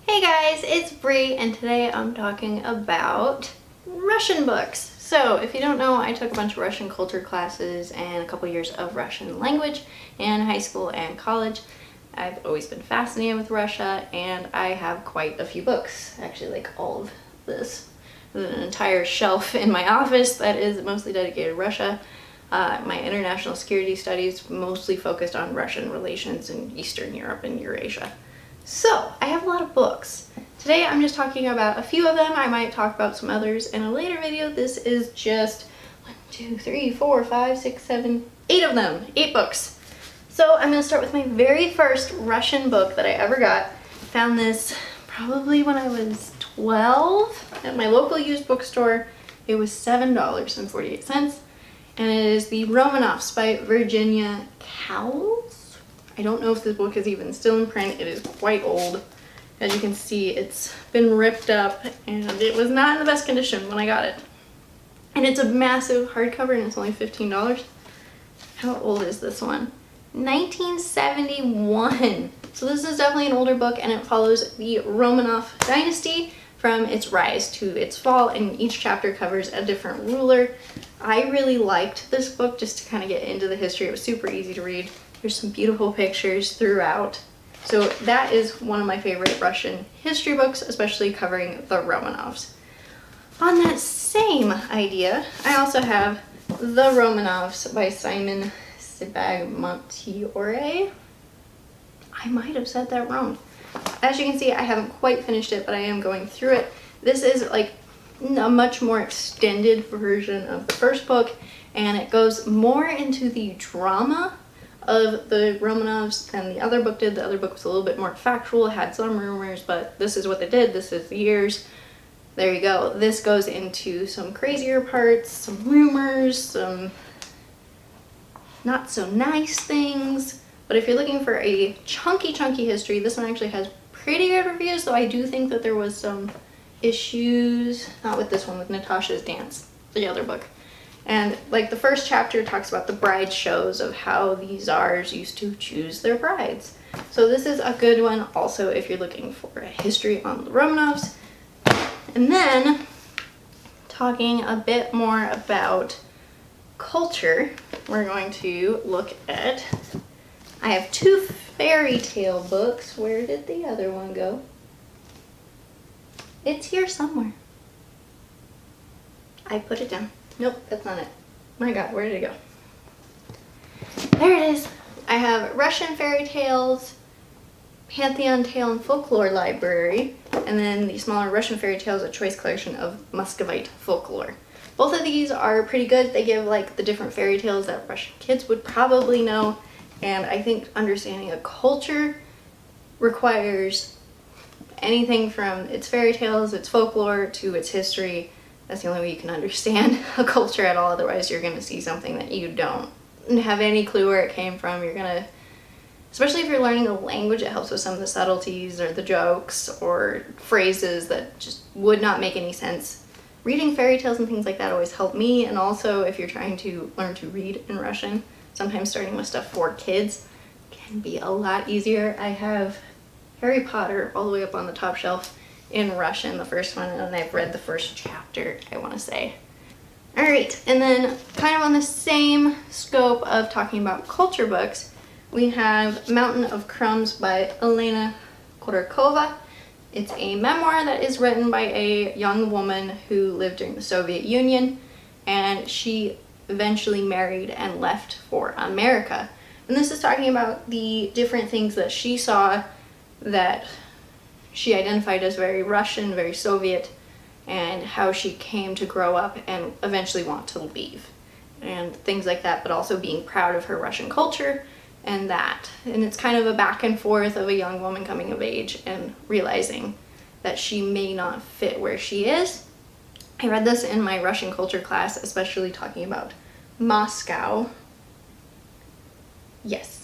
Hey guys, it's Bree, and today I'm talking about Russian books. So if you don't know, I took a bunch of Russian culture classes and a couple years of Russian language in high school and college. I've always been fascinated with Russia, and I have quite a few books, actually like all of this. There's an entire shelf in my office that is mostly dedicated to Russia. My international security studies mostly focused on Russian relations in Eastern Europe and Eurasia. So, I have a lot of books. Today I'm just talking about a few of them. I might talk about some others in a later video. This is just 1, 2, 3, 4, 5, 6, 7, 8 of them. 8 books. So I'm going to start with my very first Russian book that I ever got. Found this probably when I was 12 at my local used bookstore. It was $7.48. And it is the Romanovs by Virginia Cowles. I don't know if this book is even still in print. It is quite old. As you can see, it's been ripped up and it was not in the best condition when I got it. And it's a massive hardcover and it's only $15. How old is this one? 1971. So this is definitely an older book, and it follows the Romanov dynasty from its rise to its fall, and each chapter covers a different ruler. I really liked this book just to kind of get into the history. It was super easy to read. There's some beautiful pictures throughout. So that is one of my favorite Russian history books, especially covering the Romanovs. On that same idea, I also have The Romanovs by Simon Sebag Montefiore. I might have said that wrong. As you can see, I haven't quite finished it, but I am going through it. This is like a much more extended version of the first book, and it goes more into the drama of the Romanovs than the other book did. The other book was a little bit more factual, had some rumors, but this is what they did, this is the years. There you go. This goes into some crazier parts, some rumors, some not so nice things. But if you're looking for a chunky history, this one actually has pretty good reviews, though I do think that there was some issues, not with this one, with Natasha's Dance, the other book. And like the first chapter talks about the bride shows of how the czars used to choose their brides. So this is a good one also if you're looking for a history on the Romanovs. And then talking a bit more about culture, we're going to look at, I have 2 fairy tale books. Where did the other one go? It's here somewhere. I put it down. Nope, that's not it. My God, where did it go? There it is. I have Russian fairy tales, Pantheon Tale and Folklore Library, and then the smaller Russian fairy tales, a choice collection of Muscovite folklore. Both of these are pretty good. They give like the different fairy tales that Russian kids would probably know, and I think understanding a culture requires anything from its fairy tales, its folklore, to its history. That's the only way you can understand a culture at all. Otherwise, you're going to see something that you don't have any clue where it came from. You're going to, especially if you're learning a language, it helps with some of the subtleties or the jokes or phrases that just would not make any sense. Reading fairy tales and things like that always help me. And also, if you're trying to learn to read in Russian, sometimes starting with stuff for kids can be a lot easier. I have Harry Potter all the way up on the top shelf in Russian, the first one, and I've read the first chapter, I want to say. Alright, and then kind of on the same scope of talking about culture books, we have Mountain of Crumbs by Elena Gorokhova. It's a memoir that is written by a young woman who lived during the Soviet Union, and she eventually married and left for America. And this is talking about the different things that she saw that she identified as very Russian, very Soviet, and how she came to grow up and eventually want to leave. And things like that, but also being proud of her Russian culture and that. And it's kind of a back and forth of a young woman coming of age and realizing that she may not fit where she is. I read this in my Russian culture class, especially talking about Moscow. Yes.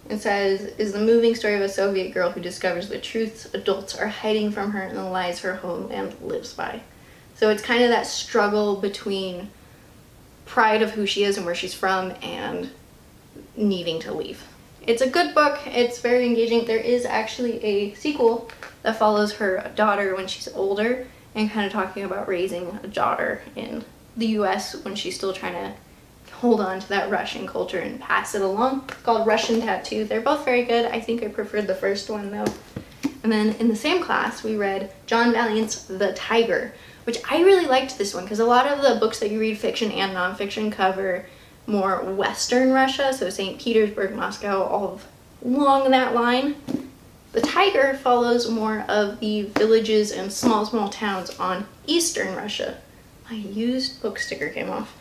It says, is the moving story of a Soviet girl who discovers the truths adults are hiding from her and the lies her homeland lives by. So it's kind of that struggle between pride of who she is and where she's from and needing to leave. It's a good book. It's very engaging. There is actually a sequel that follows her daughter when she's older and kind of talking about raising a daughter in the US when she's still trying to hold on to that Russian culture and pass it along. It's called Russian Tattoo. They're both very good. I think I preferred the first one though. And then in the same class, we read John Vaillant's The Tiger, which I really liked this one because a lot of the books that you read, fiction and nonfiction, cover more Western Russia, so St. Petersburg, Moscow, all along that line. The Tiger follows more of the villages and small towns on Eastern Russia. My used book sticker came off.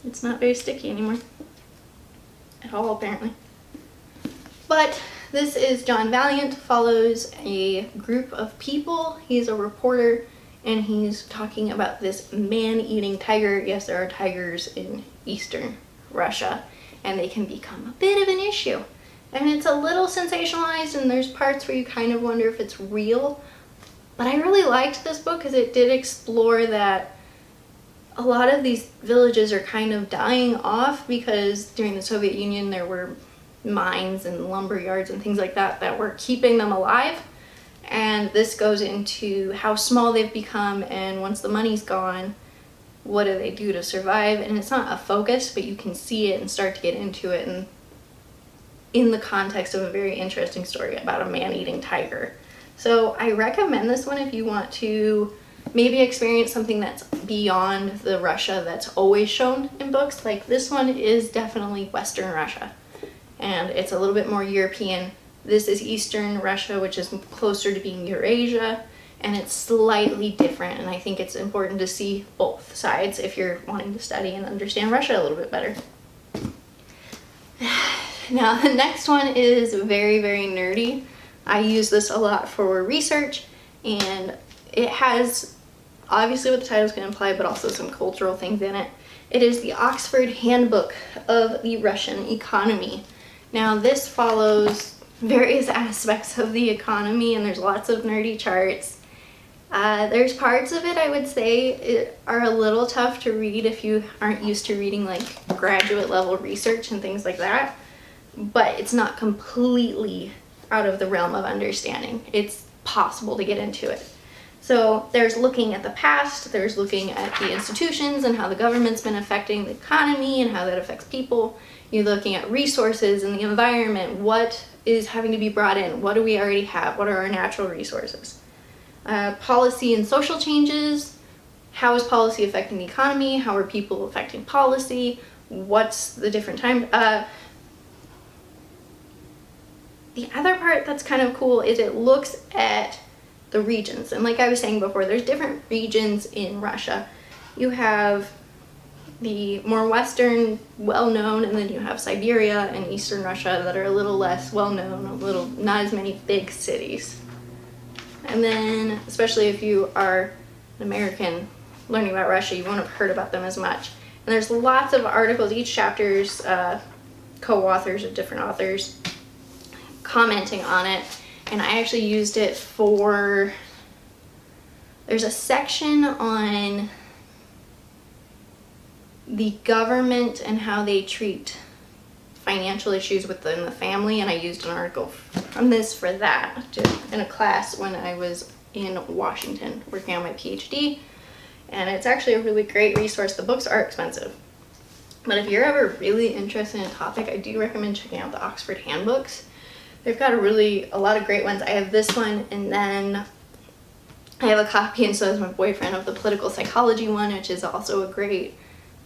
It's not very sticky anymore at all, apparently. But this is John Vaillant, follows a group of people. He's a reporter, and he's talking about this man-eating tiger. Yes, there are tigers in Eastern Russia, and they can become a bit of an issue. And it's a little sensationalized, and there's parts where you kind of wonder if it's real. But I really liked this book because it did explore that a lot of these villages are kind of dying off because during the Soviet Union there were mines and lumber yards and things like that that were keeping them alive. And this goes into how small they've become, and once the money's gone, what do they do to survive? And it's not a focus, but you can see it and start to get into it, and in the context of a very interesting story about a man-eating tiger. So I recommend this one if you want to maybe experience something that's beyond the Russia that's always shown in books. Like this one is definitely Western Russia, and it's a little bit more European. This is Eastern Russia, which is closer to being Eurasia, and it's slightly different, and I think it's important to see both sides if you're wanting to study and understand Russia a little bit better. Now, the next one is very, very nerdy. I use this a lot for research, and it has obviously what the title is going to imply, but also some cultural things in it. It is the Oxford Handbook of the Russian Economy. Now, this follows various aspects of the economy, and there's lots of nerdy charts. There's parts of it I would say are a little tough to read if you aren't used to reading like graduate level research and things like that, but it's not completely out of the realm of understanding. It's possible to get into it. So there's looking at the past, there's looking at the institutions and how the government's been affecting the economy and how that affects people. You're looking at resources and the environment. What is having to be brought in? What do we already have? What are our natural resources? Policy and social changes. How is policy affecting the economy? How are people affecting policy? What's the different time? The other part that's kind of cool is it looks at the regions. And like I was saying before, there's different regions in Russia. You have the more Western, well-known, and then you have Siberia and Eastern Russia that are a little less well-known, not as many big cities. And then, especially if you are an American learning about Russia, you won't have heard about them as much. And there's lots of articles, each chapter's co-authors of different authors commenting on it. And I actually used it for, there's a section on the government and how they treat financial issues within the family, and I used an article from this for that in a class when I was in Washington working on my PhD, and it's actually a really great resource. The books are expensive, but if you're ever really interested in a topic, I do recommend checking out the Oxford Handbooks. They've got a lot of great ones. I have this one, and then I have a copy, and so does my boyfriend, of the political psychology one, which is also a great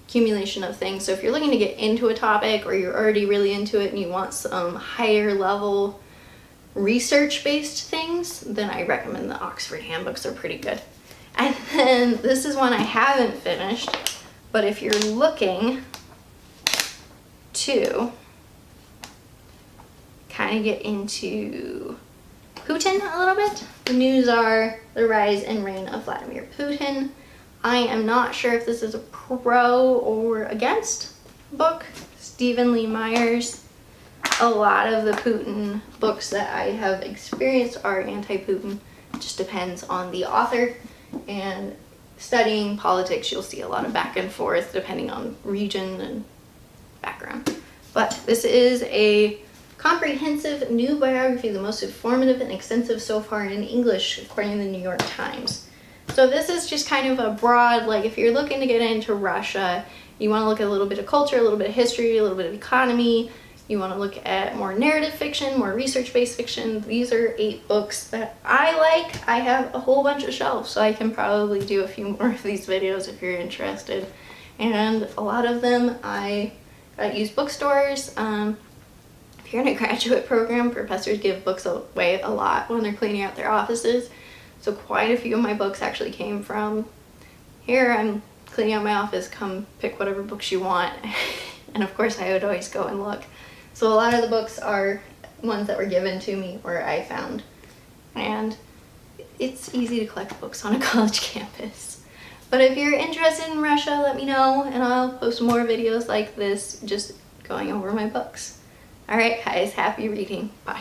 accumulation of things. So if you're looking to get into a topic, or you're already really into it and you want some higher level research-based things, then I recommend the Oxford Handbooks. Are pretty good. And then this is one I haven't finished, but if you're looking to kind of get into Putin a little bit, the news are the rise and reign of Vladimir Putin. I am not sure if this is a pro or against book. Stephen Lee Myers. A lot of the Putin books that I have experienced are anti-Putin. It just depends on the author. And studying politics, you'll see a lot of back and forth depending on region and background. But this is a comprehensive new biography, the most informative and extensive so far in English, according to the New York Times. So this is just kind of a broad, like if you're looking to get into Russia, you want to look at a little bit of culture, a little bit of history, a little bit of economy, you want to look at more narrative fiction, more research-based fiction. These are 8 books that I like. I have a whole bunch of shelves, so I can probably do a few more of these videos if you're interested. And a lot of them I use bookstores. If you're in a graduate program, professors give books away a lot when they're cleaning out their offices. So quite a few of my books actually came from here. I'm cleaning out my office, come pick whatever books you want. And of course I would always go and look. So a lot of the books are ones that were given to me or I found. And it's easy to collect books on a college campus. But if you're interested in Russia, let me know and I'll post more videos like this just going over my books. Alright guys, happy reading. Bye.